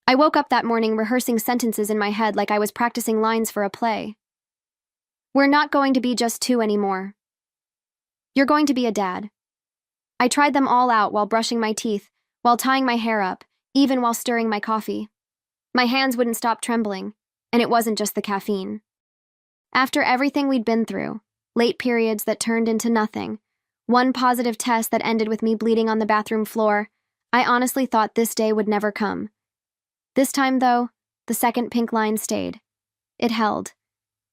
I woke up that morning rehearsing sentences in my head like I was practicing lines for a play. We're not going to be just two anymore. You're going to be a dad. I tried them all out while brushing my teeth, while tying my hair up, even while stirring my coffee. My hands wouldn't stop trembling, and it wasn't just the caffeine. After everything we'd been through, late periods that turned into nothing, one positive test that ended with me bleeding on the bathroom floor, I honestly thought this day would never come. This time, though, the second pink line stayed. It held.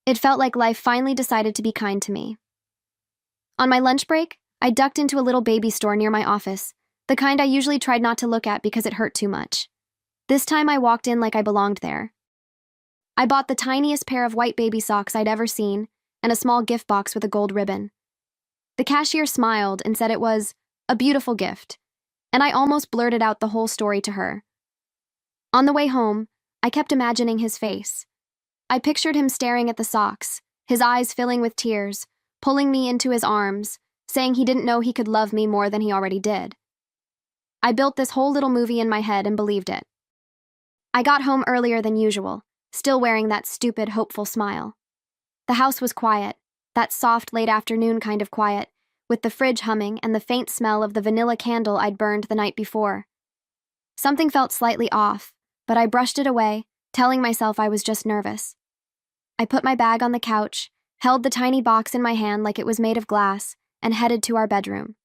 It felt like life finally decided to be kind to me. On my lunch break, I ducked into a little baby store near my office, the kind I usually tried not to look at because it hurt too much. This time I walked in like I belonged there. I bought the tiniest pair of white baby socks I'd ever seen and a small gift box with a gold ribbon. The cashier smiled and said it was a beautiful gift, and I almost blurted out the whole story to her. On the way home, I kept imagining his face. I pictured him staring at the socks, his eyes filling with tears, pulling me into his arms, saying he didn't know he could love me more than he already did. I built this whole little movie in my head and believed it. I got home earlier than usual, still wearing that stupid, hopeful smile. The house was quiet, that soft, late afternoon kind of quiet, with the fridge humming and the faint smell of the vanilla candle I'd burned the night before. Something felt slightly off, but I brushed it away, telling myself I was just nervous. I put my bag on the couch, held the tiny box in my hand like it was made of glass, and headed to our bedroom.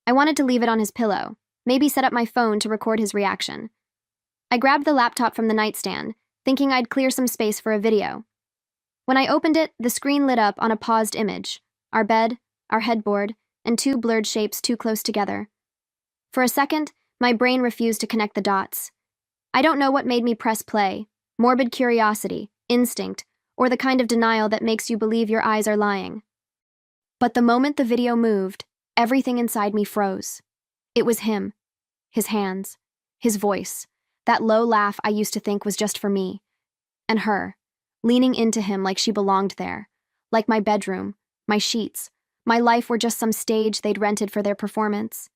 I wanted to leave it on his pillow, maybe set up my phone to record his reaction. I grabbed the laptop from the nightstand, thinking I'd clear some space for a video. When I opened it, the screen lit up on a paused image, our bed, our headboard, and two blurred shapes too close together. For a second, my brain refused to connect the dots. I don't know what made me press play, morbid curiosity, instinct, or the kind of denial that makes you believe your eyes are lying. But the moment the video moved, everything inside me froze. It was him, his hands, his voice, that low laugh I used to think was just for me, and her, leaning into him like she belonged there, like my bedroom, my sheets, my life were just some stage they'd rented for their performance.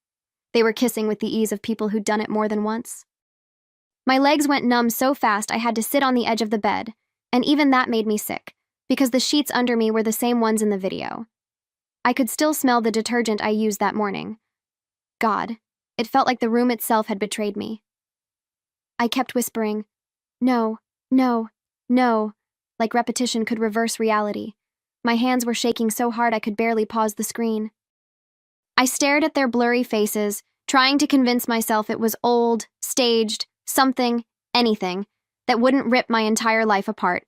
They were kissing with the ease of people who'd done it more than once. My legs went numb so fast I had to sit on the edge of the bed, and even that made me sick, because the sheets under me were the same ones in the video. I could still smell the detergent I used that morning. God, it felt like the room itself had betrayed me. I kept whispering, "No, no, no," like repetition could reverse reality. My hands were shaking so hard I could barely pause the screen. I stared at their blurry faces, trying to convince myself it was old, staged, something, anything, that wouldn't rip my entire life apart.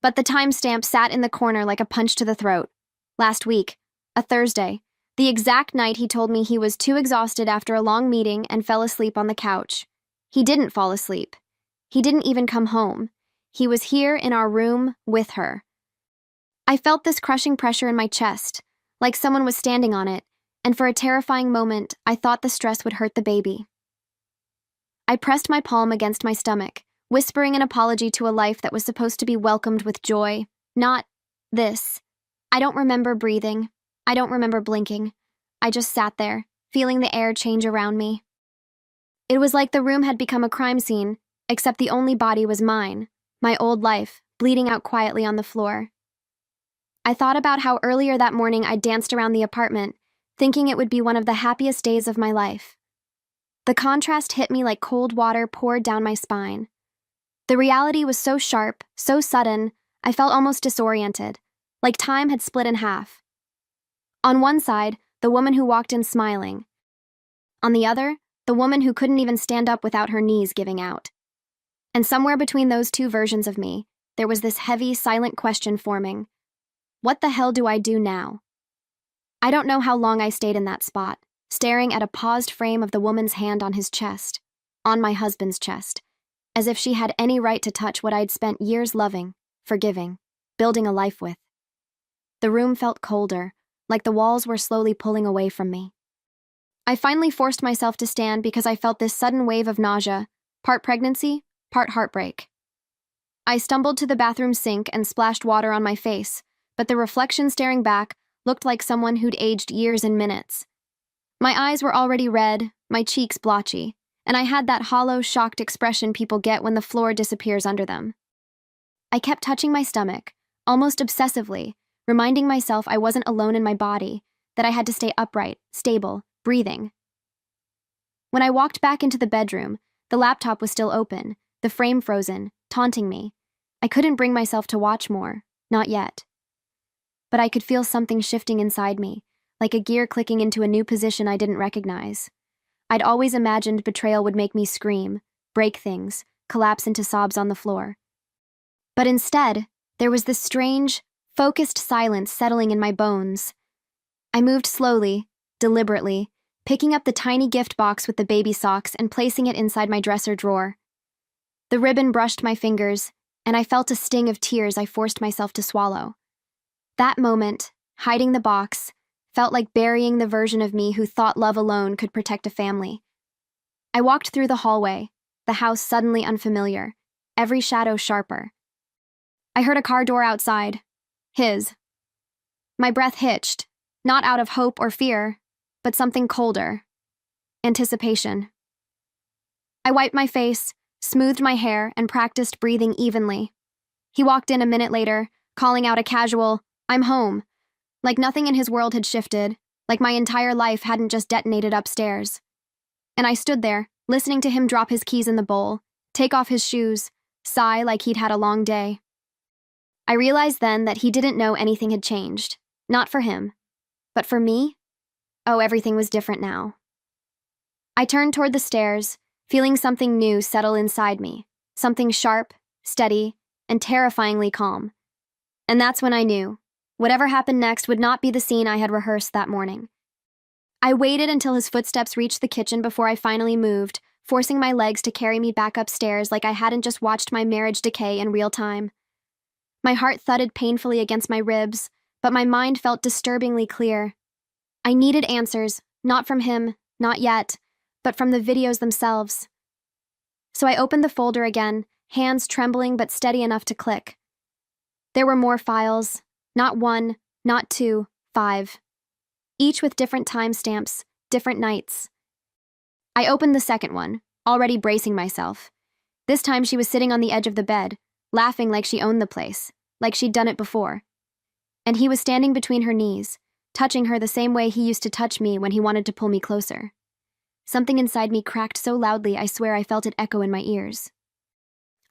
But the timestamp sat in the corner like a punch to the throat. Last week, a Thursday, the exact night he told me he was too exhausted after a long meeting and fell asleep on the couch. He didn't fall asleep. He didn't even come home. He was here in our room with her. I felt this crushing pressure in my chest, like someone was standing on it, and for a terrifying moment, I thought the stress would hurt the baby. I pressed my palm against my stomach, whispering an apology to a life that was supposed to be welcomed with joy, not this. I don't remember breathing. I don't remember blinking. I just sat there, feeling the air change around me. It was like the room had become a crime scene, except the only body was mine, my old life, bleeding out quietly on the floor. I thought about how earlier that morning I danced around the apartment, thinking it would be one of the happiest days of my life. The contrast hit me like cold water poured down my spine. The reality was so sharp, so sudden, I felt almost disoriented, like time had split in half. On one side, the woman who walked in smiling. On the other, the woman who couldn't even stand up without her knees giving out. And somewhere between those two versions of me, there was this heavy, silent question forming. What the hell do I do now? I don't know how long I stayed in that spot, staring at a paused frame of the woman's hand on his chest, on my husband's chest, as if she had any right to touch what I'd spent years loving, forgiving, building a life with. The room felt colder, like the walls were slowly pulling away from me. I finally forced myself to stand because I felt this sudden wave of nausea, part pregnancy, part heartbreak. I stumbled to the bathroom sink and splashed water on my face, but the reflection staring back looked like someone who'd aged years in minutes. My eyes were already red, my cheeks blotchy, and I had that hollow, shocked expression people get when the floor disappears under them. I kept touching my stomach, almost obsessively, reminding myself I wasn't alone in my body, that I had to stay upright, stable, breathing. When I walked back into the bedroom, the laptop was still open, the frame frozen, taunting me. I couldn't bring myself to watch more, not yet. But I could feel something shifting inside me, like a gear clicking into a new position I didn't recognize. I'd always imagined betrayal would make me scream, break things, collapse into sobs on the floor. But instead, there was this strange, focused silence settling in my bones. I moved slowly, deliberately, picking up the tiny gift box with the baby socks and placing it inside my dresser drawer. The ribbon brushed my fingers, and I felt a sting of tears I forced myself to swallow. That moment, hiding the box, felt like burying the version of me who thought love alone could protect a family. I walked through the hallway, the house suddenly unfamiliar, every shadow sharper. I heard a car door outside. His. My breath hitched, not out of hope or fear, but something colder. Anticipation. I wiped my face, smoothed my hair, and practiced breathing evenly. He walked in a minute later, calling out a casual, "I'm home," like nothing in his world had shifted, like my entire life hadn't just detonated upstairs. And I stood there, listening to him drop his keys in the bowl, take off his shoes, sigh like he'd had a long day. I realized then that he didn't know anything had changed. Not for him. But for me? Oh, everything was different now. I turned toward the stairs, feeling something new settle inside me, something sharp, steady, and terrifyingly calm. And that's when I knew. Whatever happened next would not be the scene I had rehearsed that morning. I waited until his footsteps reached the kitchen before I finally moved, forcing my legs to carry me back upstairs like I hadn't just watched my marriage decay in real time. My heart thudded painfully against my ribs, but my mind felt disturbingly clear. I needed answers, not from him, not yet, but from the videos themselves. So I opened the folder again, hands trembling but steady enough to click. There were more files, not one, not two, 5. Each with different timestamps, different nights. I opened the second one, already bracing myself. This time she was sitting on the edge of the bed, laughing like she owned the place, like she'd done it before. And he was standing between her knees, touching her the same way he used to touch me when he wanted to pull me closer. Something inside me cracked so loudly I swear I felt it echo in my ears.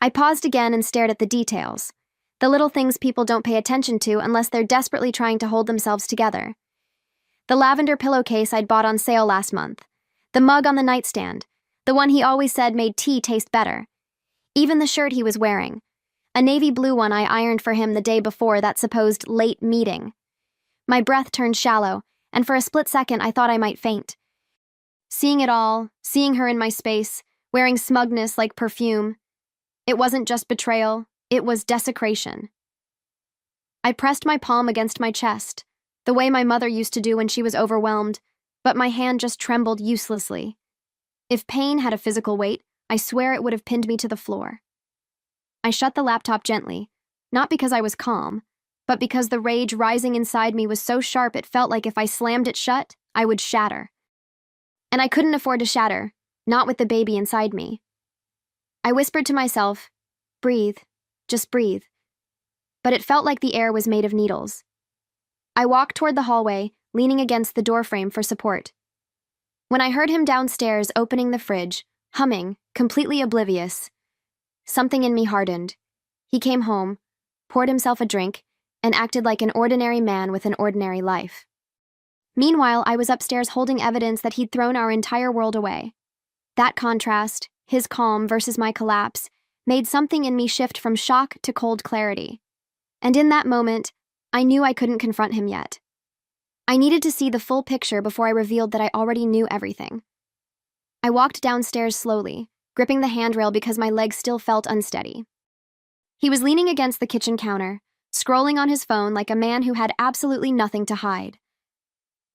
I paused again and stared at the details, the little things people don't pay attention to unless they're desperately trying to hold themselves together. The lavender pillowcase I'd bought on sale last month, the mug on the nightstand, the one he always said made tea taste better, even the shirt he was wearing, a navy blue one I ironed for him the day before that supposed late meeting. My breath turned shallow, and for a split second I thought I might faint. Seeing it all, seeing her in my space, wearing smugness like perfume, it wasn't just betrayal, it was desecration. I pressed my palm against my chest, the way my mother used to do when she was overwhelmed, but my hand just trembled uselessly. If pain had a physical weight, I swear it would have pinned me to the floor. I shut the laptop gently, not because I was calm, but because the rage rising inside me was so sharp it felt like if I slammed it shut, I would shatter. And I couldn't afford to shatter, not with the baby inside me. I whispered to myself, "Breathe, just breathe." But it felt like the air was made of needles. I walked toward the hallway, leaning against the doorframe for support. When I heard him downstairs opening the fridge, humming, completely oblivious, something in me hardened. He came home, poured himself a drink, and acted like an ordinary man with an ordinary life. Meanwhile, I was upstairs holding evidence that he'd thrown our entire world away. That contrast, his calm versus my collapse, made something in me shift from shock to cold clarity. And in that moment, I knew I couldn't confront him yet. I needed to see the full picture before I revealed that I already knew everything. I walked downstairs slowly, gripping the handrail because my legs still felt unsteady. He was leaning against the kitchen counter, scrolling on his phone like a man who had absolutely nothing to hide.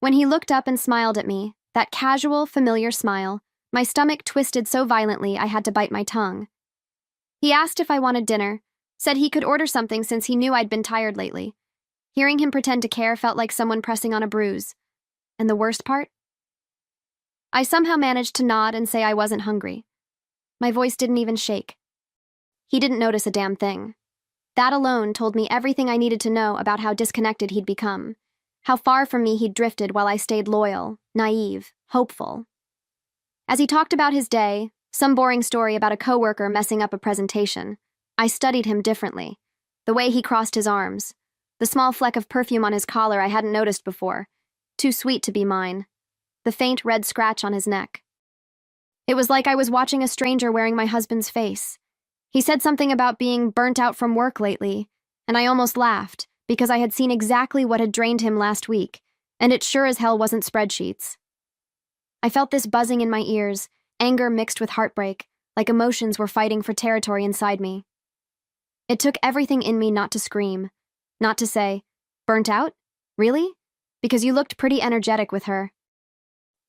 When he looked up and smiled at me, that casual, familiar smile, my stomach twisted so violently I had to bite my tongue. He asked if I wanted dinner, said he could order something since he knew I'd been tired lately. Hearing him pretend to care felt like someone pressing on a bruise. And the worst part? I somehow managed to nod and say I wasn't hungry. My voice didn't even shake. He didn't notice a damn thing. That alone told me everything I needed to know about how disconnected he'd become, how far from me he'd drifted while I stayed loyal, naive, hopeful. As he talked about his day, some boring story about a coworker messing up a presentation, I studied him differently. The way he crossed his arms, the small fleck of perfume on his collar I hadn't noticed before, too sweet to be mine, the faint red scratch on his neck. It was like I was watching a stranger wearing my husband's face. He said something about being burnt out from work lately, and I almost laughed because I had seen exactly what had drained him last week, and it sure as hell wasn't spreadsheets. I felt this buzzing in my ears, anger mixed with heartbreak, like emotions were fighting for territory inside me. It took everything in me not to scream, not to say, "Burnt out? Really? Because you looked pretty energetic with her."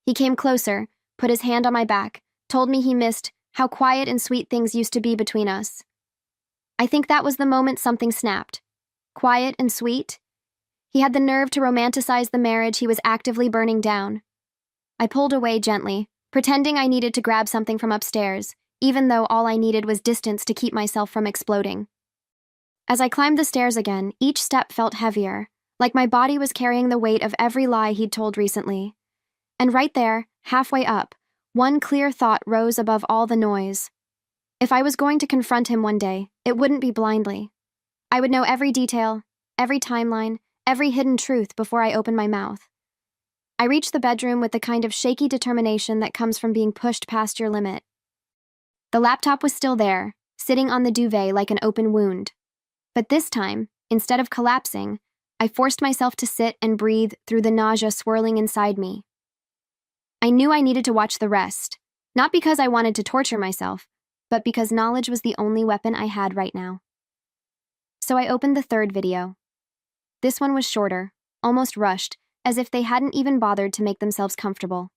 He came closer, put his hand on my back, told me he missed how quiet and sweet things used to be between us. I think that was the moment something snapped. Quiet and sweet? He had the nerve to romanticize the marriage he was actively burning down. I pulled away gently, pretending I needed to grab something from upstairs, even though all I needed was distance to keep myself from exploding. As I climbed the stairs again, each step felt heavier, like my body was carrying the weight of every lie he'd told recently. And right there, halfway up, one clear thought rose above all the noise. If I was going to confront him one day, it wouldn't be blindly. I would know every detail, every timeline, every hidden truth before I opened my mouth. I reached the bedroom with the kind of shaky determination that comes from being pushed past your limit. The laptop was still there, sitting on the duvet like an open wound. But this time, instead of collapsing, I forced myself to sit and breathe through the nausea swirling inside me. I knew I needed to watch the rest, not because I wanted to torture myself, but because knowledge was the only weapon I had right now. So I opened the third video. This one was shorter, almost rushed, as if they hadn't even bothered to make themselves comfortable.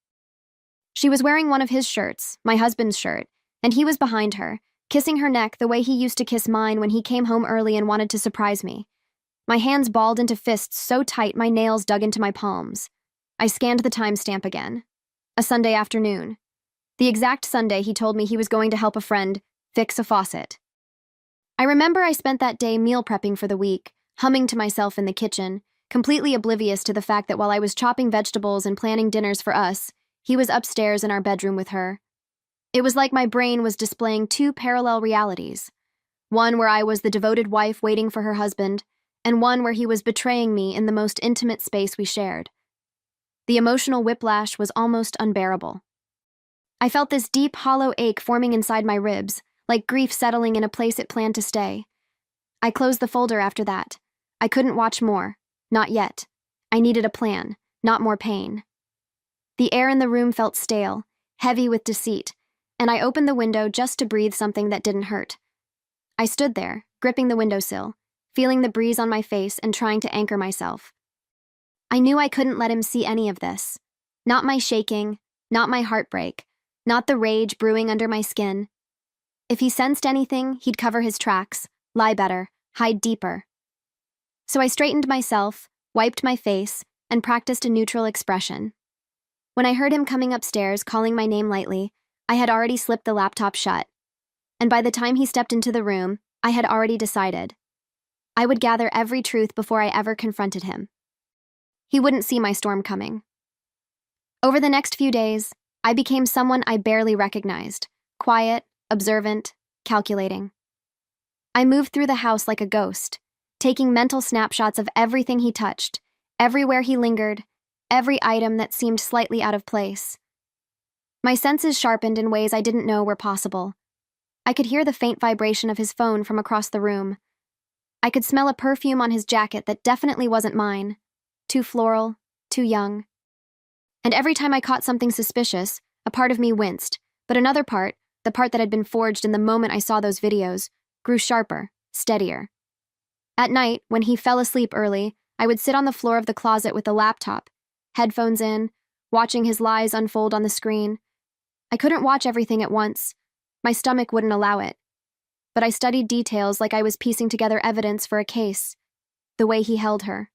She was wearing one of his shirts, my husband's shirt, and he was behind her, kissing her neck the way he used to kiss mine when he came home early and wanted to surprise me. My hands balled into fists so tight my nails dug into my palms. I scanned the timestamp again. A Sunday afternoon. The exact Sunday he told me he was going to help a friend fix a faucet. I remember I spent that day meal prepping for the week, humming to myself in the kitchen, completely oblivious to the fact that while I was chopping vegetables and planning dinners for us, he was upstairs in our bedroom with her. It was like my brain was displaying two parallel realities. One where I was the devoted wife waiting for her husband, and one where he was betraying me in the most intimate space we shared. The emotional whiplash was almost unbearable. I felt this deep, hollow ache forming inside my ribs, like grief settling in a place it planned to stay. I closed the folder after that. I couldn't watch more. Not yet. I needed a plan, not more pain. The air in the room felt stale, heavy with deceit, and I opened the window just to breathe something that didn't hurt. I stood there, gripping the windowsill, feeling the breeze on my face and trying to anchor myself. I knew I couldn't let him see any of this. Not my shaking, not my heartbreak, not the rage brewing under my skin. If he sensed anything, he'd cover his tracks, lie better, hide deeper. So I straightened myself, wiped my face, and practiced a neutral expression. When I heard him coming upstairs, calling my name lightly, I had already slipped the laptop shut. And by the time he stepped into the room, I had already decided. I would gather every truth before I ever confronted him. He wouldn't see my storm coming. Over the next few days, I became someone I barely recognized, quiet, observant, calculating. I moved through the house like a ghost, taking mental snapshots of everything he touched, everywhere he lingered, every item that seemed slightly out of place. My senses sharpened in ways I didn't know were possible. I could hear the faint vibration of his phone from across the room. I could smell a perfume on his jacket that definitely wasn't mine. Too floral, too young. And every time I caught something suspicious, a part of me winced, but another part, the part that had been forged in the moment I saw those videos, grew sharper, steadier. At night, when he fell asleep early, I would sit on the floor of the closet with the laptop, headphones in, watching his lies unfold on the screen. I couldn't watch everything at once. My stomach wouldn't allow it. But I studied details like I was piecing together evidence for a case. The way he held her.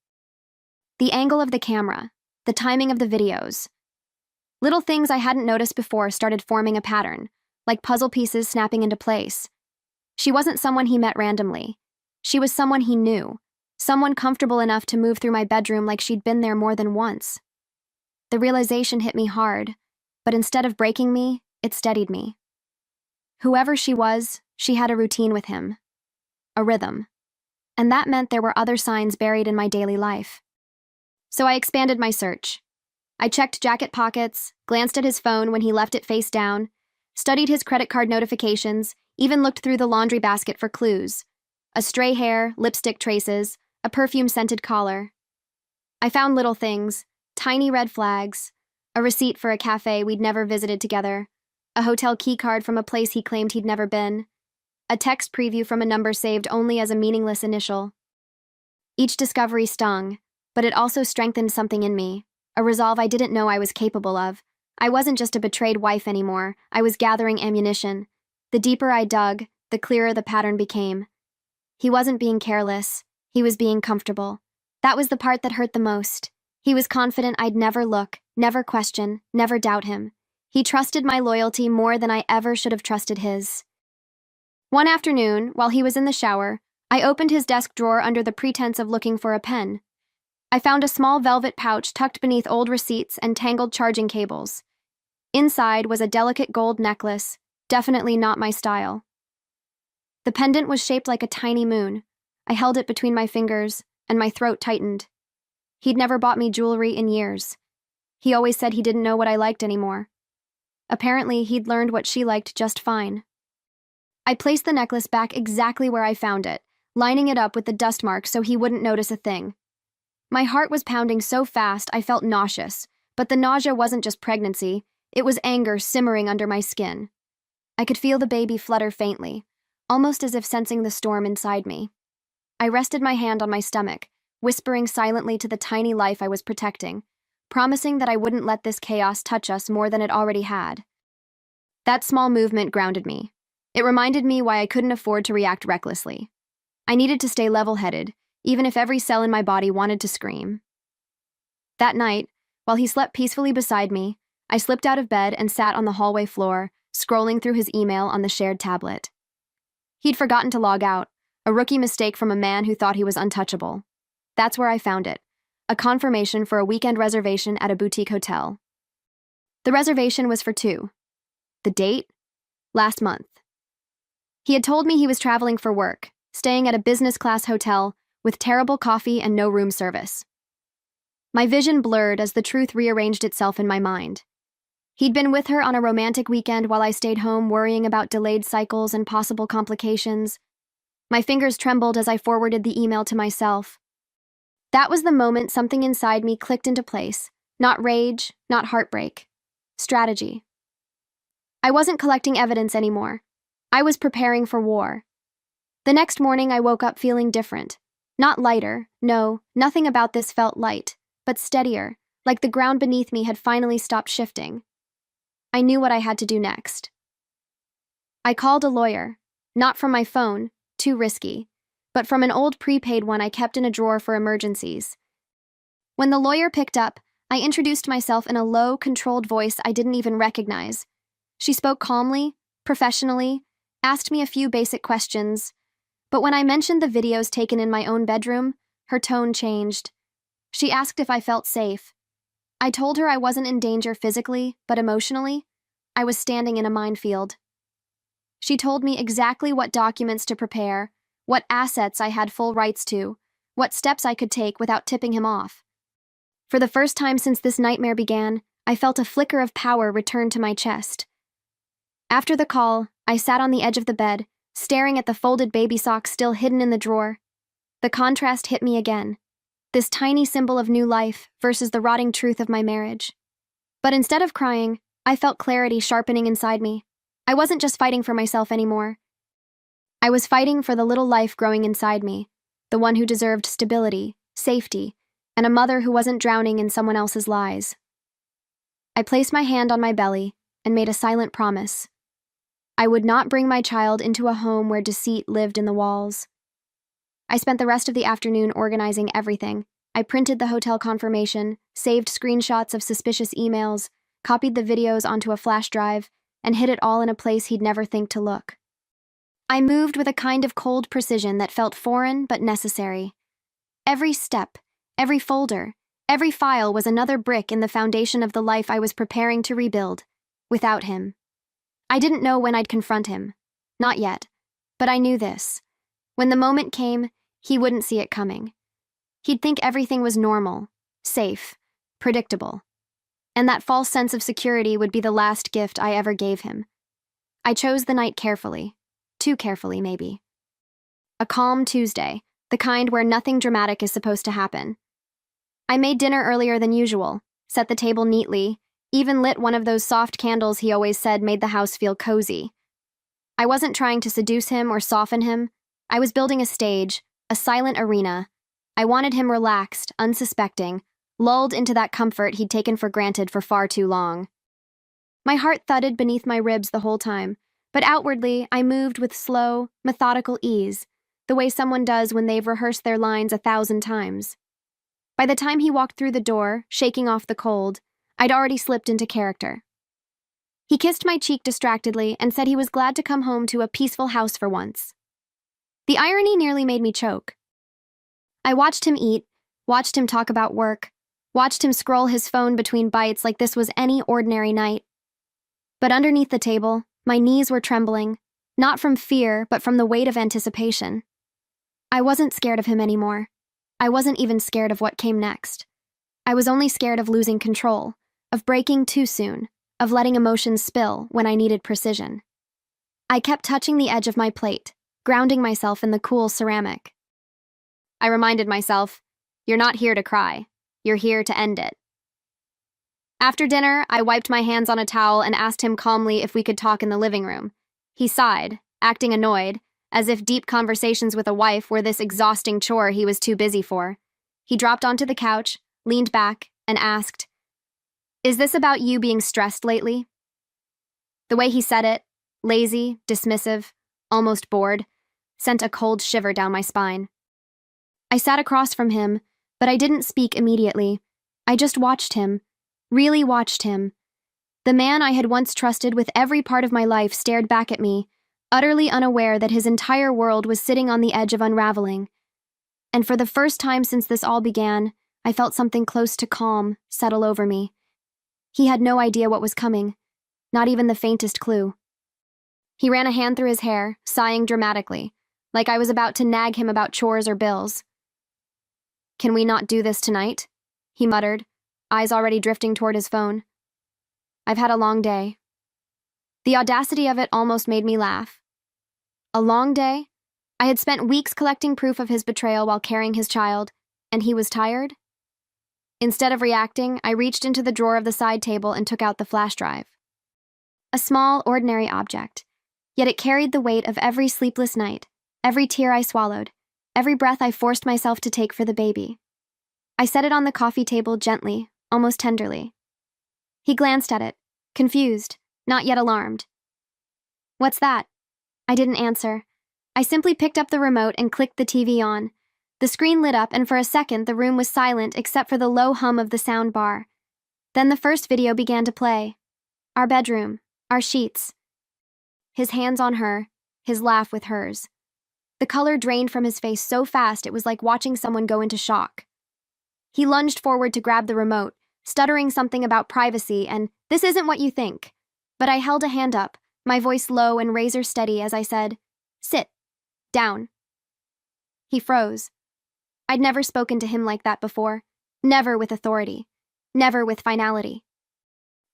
The angle of the camera, the timing of the videos. Little things I hadn't noticed before started forming a pattern, like puzzle pieces snapping into place. She wasn't someone he met randomly. She was someone he knew, someone comfortable enough to move through my bedroom like she'd been there more than once. The realization hit me hard, but instead of breaking me, it steadied me. Whoever she was, she had a routine with him, a rhythm, and that meant there were other signs buried in my daily life. So I expanded my search. I checked jacket pockets, glanced at his phone when he left it face down, studied his credit card notifications, even looked through the laundry basket for clues. A stray hair, lipstick traces, a perfume-scented collar. I found little things, tiny red flags, a receipt for a cafe we'd never visited together, a hotel keycard from a place he claimed he'd never been, a text preview from a number saved only as a meaningless initial. Each discovery stung, but it also strengthened something in me, a resolve I didn't know I was capable of. I wasn't just a betrayed wife anymore, I was gathering ammunition. The deeper I dug, the clearer the pattern became. He wasn't being careless, he was being comfortable. That was the part that hurt the most. He was confident I'd never look, never question, never doubt him. He trusted my loyalty more than I ever should have trusted his. One afternoon, while he was in the shower, I opened his desk drawer under the pretense of looking for a pen. I found a small velvet pouch tucked beneath old receipts and tangled charging cables. Inside was a delicate gold necklace, definitely not my style. The pendant was shaped like a tiny moon. I held it between my fingers, and my throat tightened. He'd never bought me jewelry in years. He always said he didn't know what I liked anymore. Apparently, he'd learned what she liked just fine. I placed the necklace back exactly where I found it, lining it up with the dust mark so he wouldn't notice a thing. My heart was pounding so fast I felt nauseous, but the nausea wasn't just pregnancy, it was anger simmering under my skin. I could feel the baby flutter faintly, almost as if sensing the storm inside me. I rested my hand on my stomach, whispering silently to the tiny life I was protecting, promising that I wouldn't let this chaos touch us more than it already had. That small movement grounded me. It reminded me why I couldn't afford to react recklessly. I needed to stay level-headed, even if every cell in my body wanted to scream. That night, while he slept peacefully beside me, I slipped out of bed and sat on the hallway floor, scrolling through his email on the shared tablet. He'd forgotten to log out, a rookie mistake from a man who thought he was untouchable. That's where I found it, a confirmation for a weekend reservation at a boutique hotel. The reservation was for 2. The date? Last month. He had told me he was traveling for work, staying at a business-class hotel with terrible coffee and no room service. My vision blurred as the truth rearranged itself in my mind. He'd been with her on a romantic weekend while I stayed home worrying about delayed cycles and possible complications. My fingers trembled as I forwarded the email to myself. That was the moment something inside me clicked into place. Not rage, not heartbreak. Strategy. I wasn't collecting evidence anymore. I was preparing for war. The next morning I woke up feeling different. Not lighter, no, nothing about this felt light, but steadier, like the ground beneath me had finally stopped shifting. I knew what I had to do next. I called a lawyer, not from my phone, too risky, but from an old prepaid one I kept in a drawer for emergencies. When the lawyer picked up, I introduced myself in a low, controlled voice I didn't even recognize. She spoke calmly, professionally, asked me a few basic questions, but when I mentioned the videos taken in my own bedroom, her tone changed. She asked if I felt safe. I told her I wasn't in danger physically, but emotionally, I was standing in a minefield. She told me exactly what documents to prepare, what assets I had full rights to, what steps I could take without tipping him off. For the first time since this nightmare began, I felt a flicker of power return to my chest. After the call, I sat on the edge of the bed, staring at the folded baby sock still hidden in the drawer. The contrast hit me again. This tiny symbol of new life versus the rotting truth of my marriage. But instead of crying, I felt clarity sharpening inside me. I wasn't just fighting for myself anymore. I was fighting for the little life growing inside me, the one who deserved stability, safety, and a mother who wasn't drowning in someone else's lies. I placed my hand on my belly and made a silent promise. I would not bring my child into a home where deceit lived in the walls. I spent the rest of the afternoon organizing everything. I printed the hotel confirmation, saved screenshots of suspicious emails, copied the videos onto a flash drive, and hid it all in a place he'd never think to look. I moved with a kind of cold precision that felt foreign but necessary. Every step, every folder, every file was another brick in the foundation of the life I was preparing to rebuild, without him. I didn't know when I'd confront him. Not yet. But I knew this. When the moment came, he wouldn't see it coming. He'd think everything was normal, safe, predictable. And that false sense of security would be the last gift I ever gave him. I chose the night carefully. Too carefully, maybe. A calm Tuesday, the kind where nothing dramatic is supposed to happen. I made dinner earlier than usual, set the table neatly, even lit one of those soft candles he always said made the house feel cozy. I wasn't trying to seduce him or soften him. I was building a stage, a silent arena. I wanted him relaxed, unsuspecting, lulled into that comfort he'd taken for granted for far too long. My heart thudded beneath my ribs the whole time, but outwardly I moved with slow, methodical ease, the way someone does when they've rehearsed their lines 1,000 times. By the time he walked through the door, shaking off the cold, I'd already slipped into character. He kissed my cheek distractedly and said he was glad to come home to a peaceful house for once. The irony nearly made me choke. I watched him eat, watched him talk about work, watched him scroll his phone between bites like this was any ordinary night. But underneath the table, my knees were trembling, not from fear, but from the weight of anticipation. I wasn't scared of him anymore. I wasn't even scared of what came next. I was only scared of losing control, of breaking too soon, of letting emotions spill when I needed precision. I kept touching the edge of my plate, grounding myself in the cool ceramic. I reminded myself, you're not here to cry. You're here to end it. After dinner, I wiped my hands on a towel and asked him calmly if we could talk in the living room. He sighed, acting annoyed, as if deep conversations with a wife were this exhausting chore he was too busy for. He dropped onto the couch, leaned back, and asked, "Is this about you being stressed lately?" The way he said it, lazy, dismissive, almost bored, sent a cold shiver down my spine. I sat across from him, but I didn't speak immediately. I just watched him, really watched him. The man I had once trusted with every part of my life stared back at me, utterly unaware that his entire world was sitting on the edge of unraveling. And for the first time since this all began, I felt something close to calm settle over me. He had no idea what was coming, not even the faintest clue. He ran a hand through his hair, sighing dramatically, like I was about to nag him about chores or bills. "Can we not do this tonight?" he muttered, eyes already drifting toward his phone. "I've had a long day." The audacity of it almost made me laugh. A long day? I had spent weeks collecting proof of his betrayal while carrying his child, and he was tired? Instead of reacting, I reached into the drawer of the side table and took out the flash drive. A small, ordinary object, yet it carried the weight of every sleepless night, every tear I swallowed, every breath I forced myself to take for the baby. I set it on the coffee table gently, almost tenderly. He glanced at it, confused, not yet alarmed. "What's that?" I didn't answer. I simply picked up the remote and clicked the TV on. The screen lit up, and for a second the room was silent except for the low hum of the sound bar. Then the first video began to play. Our bedroom, our sheets. His hands on her, his laugh with hers. The color drained from his face so fast it was like watching someone go into shock. He lunged forward to grab the remote, stuttering something about privacy and, "This isn't what you think." But I held a hand up, my voice low and razor steady as I said, "Sit. Down." He froze. I'd never spoken to him like that before, never with authority, never with finality.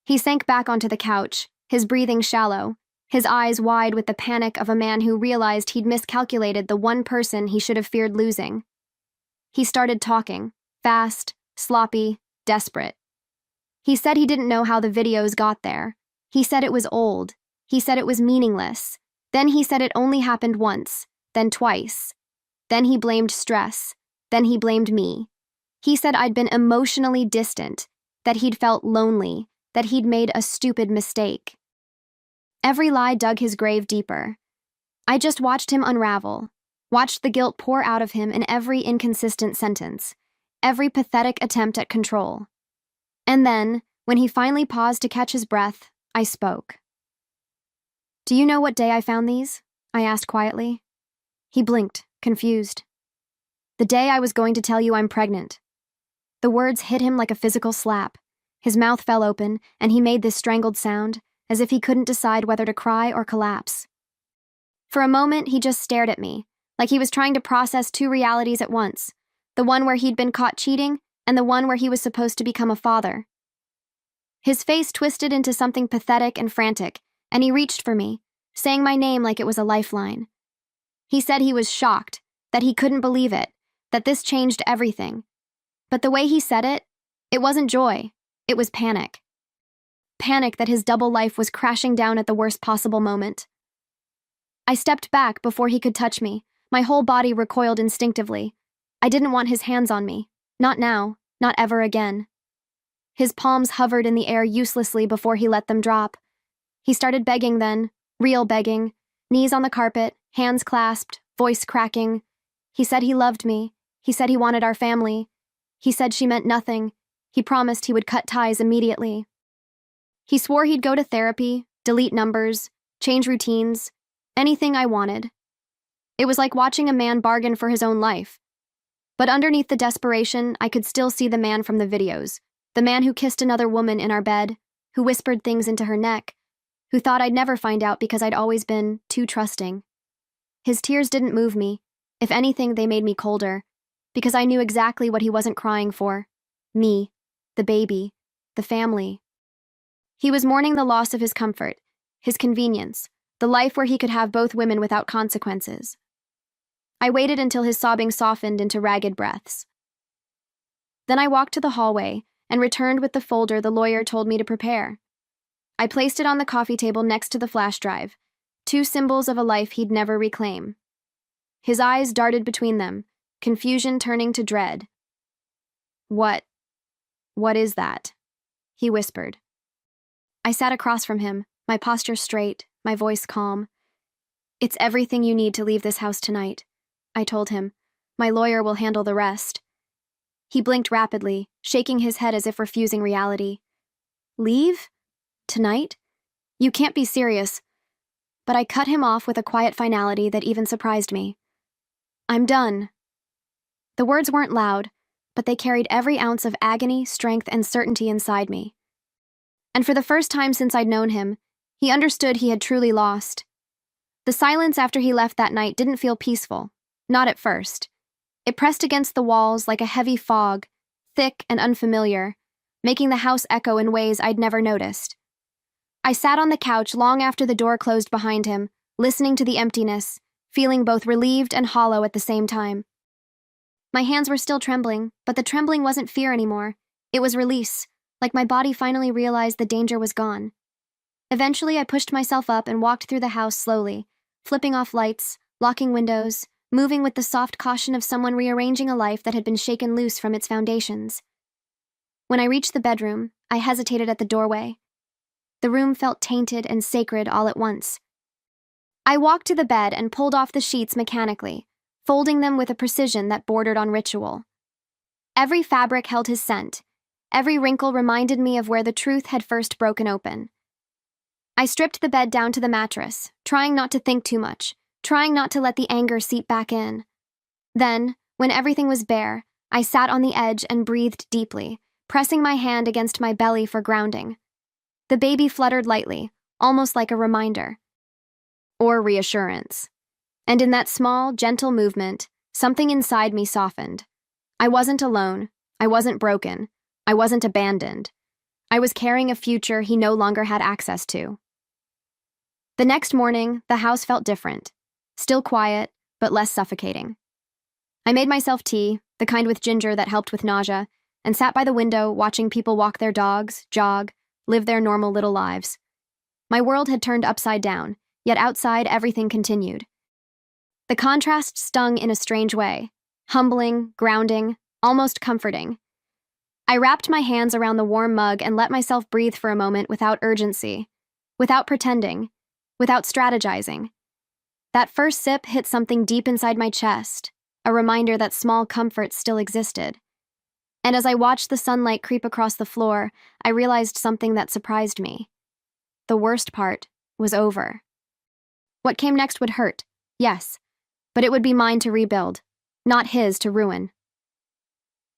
He sank back onto the couch, his breathing shallow, his eyes wide with the panic of a man who realized he'd miscalculated the one person he should have feared losing. He started talking, fast, sloppy, desperate. He said he didn't know how the videos got there. He said it was old. He said it was meaningless. Then he said it only happened once, then twice. Then he blamed stress. Then he blamed me. He said I'd been emotionally distant, that he'd felt lonely, that he'd made a stupid mistake. Every lie dug his grave deeper. I just watched him unravel, watched the guilt pour out of him in every inconsistent sentence, every pathetic attempt at control. And then, When he finally paused to catch his breath, I spoke. "Do you know what day I found these?" I asked quietly. He blinked, confused. "The day I was going to tell you I'm pregnant." The words hit him like a physical slap. His mouth fell open, and he made this strangled sound, as if he couldn't decide whether to cry or collapse. For a moment, he just stared at me, like he was trying to process two realities at once, the one where he'd been caught cheating, and the one where he was supposed to become a father. His face twisted into something pathetic and frantic, and he reached for me, saying my name like it was a lifeline. He said he was shocked, that he couldn't believe it, that this changed everything. But the way he said it, it wasn't joy, it was panic. Panic that his double life was crashing down at the worst possible moment. I stepped back before he could touch me. My whole body recoiled instinctively. I didn't want his hands on me. Not now, not ever again. His palms hovered in the air uselessly before he let them drop. He started begging then, real begging, knees on the carpet, hands clasped, voice cracking. He said he loved me. He said he wanted our family. He said she meant nothing. He promised he would cut ties immediately. He swore he'd go to therapy, delete numbers, change routines, anything I wanted. It was like watching a man bargain for his own life. But underneath the desperation, I could still see the man from the videos, the man who kissed another woman in our bed, who whispered things into her neck, who thought I'd never find out because I'd always been too trusting. His tears didn't move me. If anything, they made me colder, because I knew exactly what he wasn't crying for. Me, the baby, the family. He was mourning the loss of his comfort, his convenience, the life where he could have both women without consequences. I waited until his sobbing softened into ragged breaths. Then I walked to the hallway and returned with the folder the lawyer told me to prepare. I placed it on the coffee table next to the flash drive, two symbols of a life he'd never reclaim. His eyes darted between them, confusion turning to dread. What is that?" he whispered. I sat across from him, my posture straight, my voice calm. "It's everything you need to leave this house tonight," I told him. "My lawyer will handle the rest." He blinked rapidly, shaking his head as if refusing reality. "Leave? Tonight? You can't be serious." But I cut him off with a quiet finality that even surprised me. "I'm done." The words weren't loud, but they carried every ounce of agony, strength, and certainty inside me. And for the first time since I'd known him, he understood he had truly lost. The silence after he left that night didn't feel peaceful, not at first. It pressed against the walls like a heavy fog, thick and unfamiliar, making the house echo in ways I'd never noticed. I sat on the couch long after the door closed behind him, listening to the emptiness, feeling both relieved and hollow at the same time. My hands were still trembling, but the trembling wasn't fear anymore. It was release, like my body finally realized the danger was gone. Eventually, I pushed myself up and walked through the house slowly, flipping off lights, locking windows, moving with the soft caution of someone rearranging a life that had been shaken loose from its foundations. When I reached the bedroom, I hesitated at the doorway. The room felt tainted and sacred all at once. I walked to the bed and pulled off the sheets mechanically, folding them with a precision that bordered on ritual. Every fabric held his scent. Every wrinkle reminded me of where the truth had first broken open. I stripped the bed down to the mattress, trying not to think too much, trying not to let the anger seep back in. Then, when everything was bare, I sat on the edge and breathed deeply, pressing my hand against my belly for grounding. The baby fluttered lightly, almost like a reminder. Or reassurance. And in that small, gentle movement, something inside me softened. I wasn't alone. I wasn't broken. I wasn't abandoned. I was carrying a future he no longer had access to. The next morning, the house felt different. Still quiet, but less suffocating. I made myself tea, the kind with ginger that helped with nausea, and sat by the window watching people walk their dogs, jog, live their normal little lives. My world had turned upside down, yet outside everything continued. The contrast stung in a strange way, humbling, grounding, almost comforting. I wrapped my hands around the warm mug and let myself breathe for a moment without urgency, without pretending, without strategizing. That first sip hit something deep inside my chest, a reminder that small comforts still existed. And as I watched the sunlight creep across the floor, I realized something that surprised me. The worst part was over. What came next would hurt, yes, but it would be mine to rebuild, not his to ruin.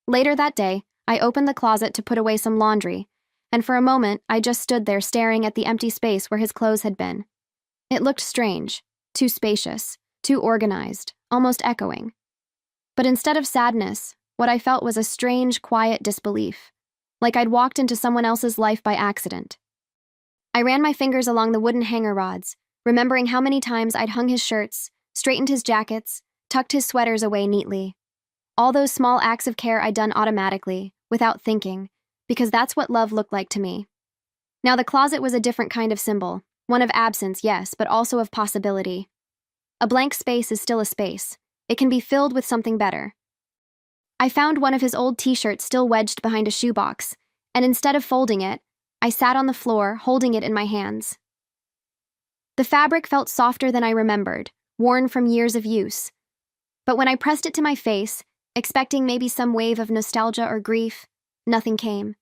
Later that day, I opened the closet to put away some laundry, and for a moment I just stood there staring at the empty space where his clothes had been. It looked strange, too spacious, too organized, almost echoing. But instead of sadness, what I felt was a strange, quiet disbelief, like I'd walked into someone else's life by accident. I ran my fingers along the wooden hanger rods, remembering how many times I'd hung his shirts, straightened his jackets, tucked his sweaters away neatly. All those small acts of care I'd done automatically, without thinking, because that's what love looked like to me. Now the closet was a different kind of symbol, one of absence, yes, but also of possibility. A blank space is still a space. It can be filled with something better. I found one of his old t-shirts still wedged behind a shoebox, and instead of folding it, I sat on the floor, holding it in my hands. The fabric felt softer than I remembered, worn from years of use. But when I pressed it to my face, expecting maybe some wave of nostalgia or grief, nothing came.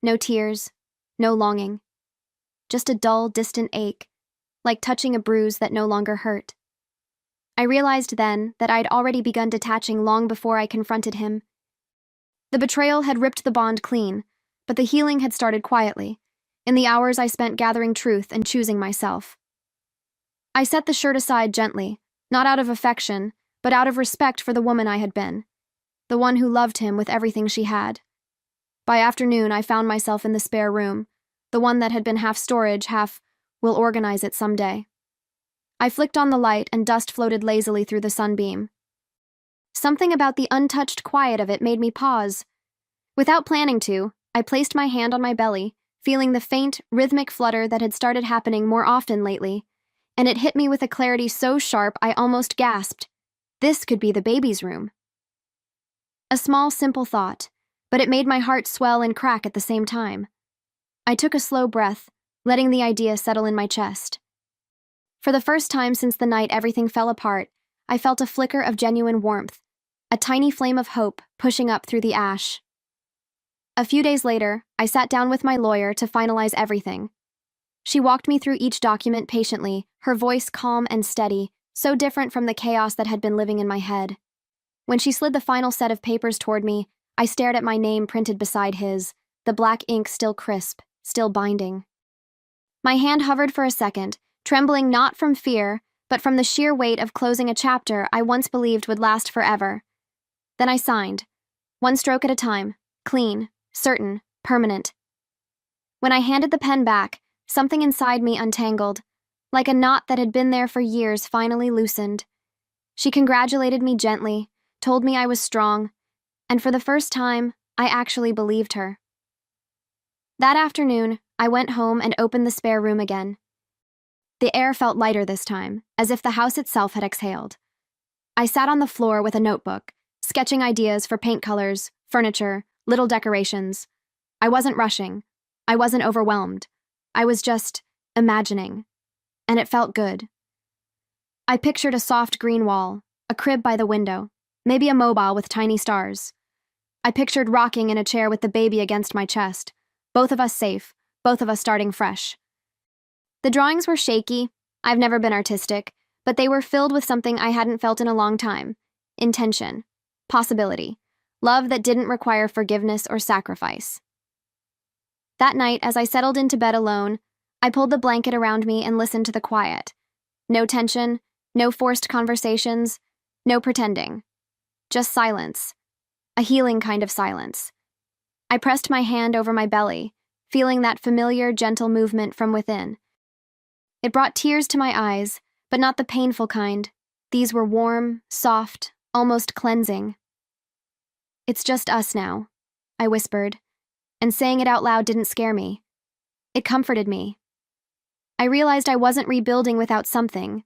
No tears, no longing. Just a dull, distant ache, like touching a bruise that no longer hurt. I realized then that I'd already begun detaching long before I confronted him. The betrayal had ripped the bond clean, but the healing had started quietly, in the hours I spent gathering truth and choosing myself. I set the shirt aside gently, not out of affection, but out of respect for the woman I had been, the one who loved him with everything she had. By afternoon, I found myself in the spare room, the one that had been half storage, half, we'll organize it someday. I flicked on the light and dust floated lazily through the sunbeam. Something about the untouched quiet of it made me pause. Without planning to, I placed my hand on my belly, feeling the faint, rhythmic flutter that had started happening more often lately, and it hit me with a clarity so sharp I almost gasped. This could be the baby's room. A small, simple thought, but it made my heart swell and crack at the same time. I took a slow breath, letting the idea settle in my chest. For the first time since the night everything fell apart, I felt a flicker of genuine warmth, a tiny flame of hope pushing up through the ash. A few days later, I sat down with my lawyer to finalize everything. She walked me through each document patiently, her voice calm and steady, so different from the chaos that had been living in my head. When she slid the final set of papers toward me, I stared at my name printed beside his, the black ink still crisp, still binding. My hand hovered for a second, trembling not from fear, but from the sheer weight of closing a chapter I once believed would last forever. Then I signed, one stroke at a time, clean, certain, permanent. When I handed the pen back, something inside me untangled, like a knot that had been there for years finally loosened. She congratulated me gently, told me I was strong, and for the first time, I actually believed her. That afternoon, I went home and opened the spare room again. The air felt lighter this time, as if the house itself had exhaled. I sat on the floor with a notebook, sketching ideas for paint colors, furniture, little decorations. I wasn't rushing. I wasn't overwhelmed. I was just imagining. And it felt good. I pictured a soft green wall, a crib by the window, maybe a mobile with tiny stars. I pictured rocking in a chair with the baby against my chest, both of us safe, both of us starting fresh. The drawings were shaky. I've never been artistic, but they were filled with something I hadn't felt in a long time. Intention. Possibility. Love that didn't require forgiveness or sacrifice. That night, as I settled into bed alone, I pulled the blanket around me and listened to the quiet. No tension, no forced conversations, no pretending. Just silence. A healing kind of silence. I pressed my hand over my belly, feeling that familiar, gentle movement from within. It brought tears to my eyes, but not the painful kind. These were warm, soft, almost cleansing. "It's just us now," I whispered, and saying it out loud didn't scare me. It comforted me. I realized I wasn't rebuilding without something.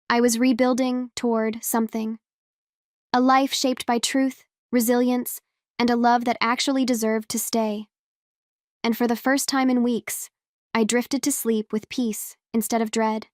I was rebuilding toward something. A life shaped by truth, resilience, and a love that actually deserved to stay. And for the first time in weeks, I drifted to sleep with peace instead of dread.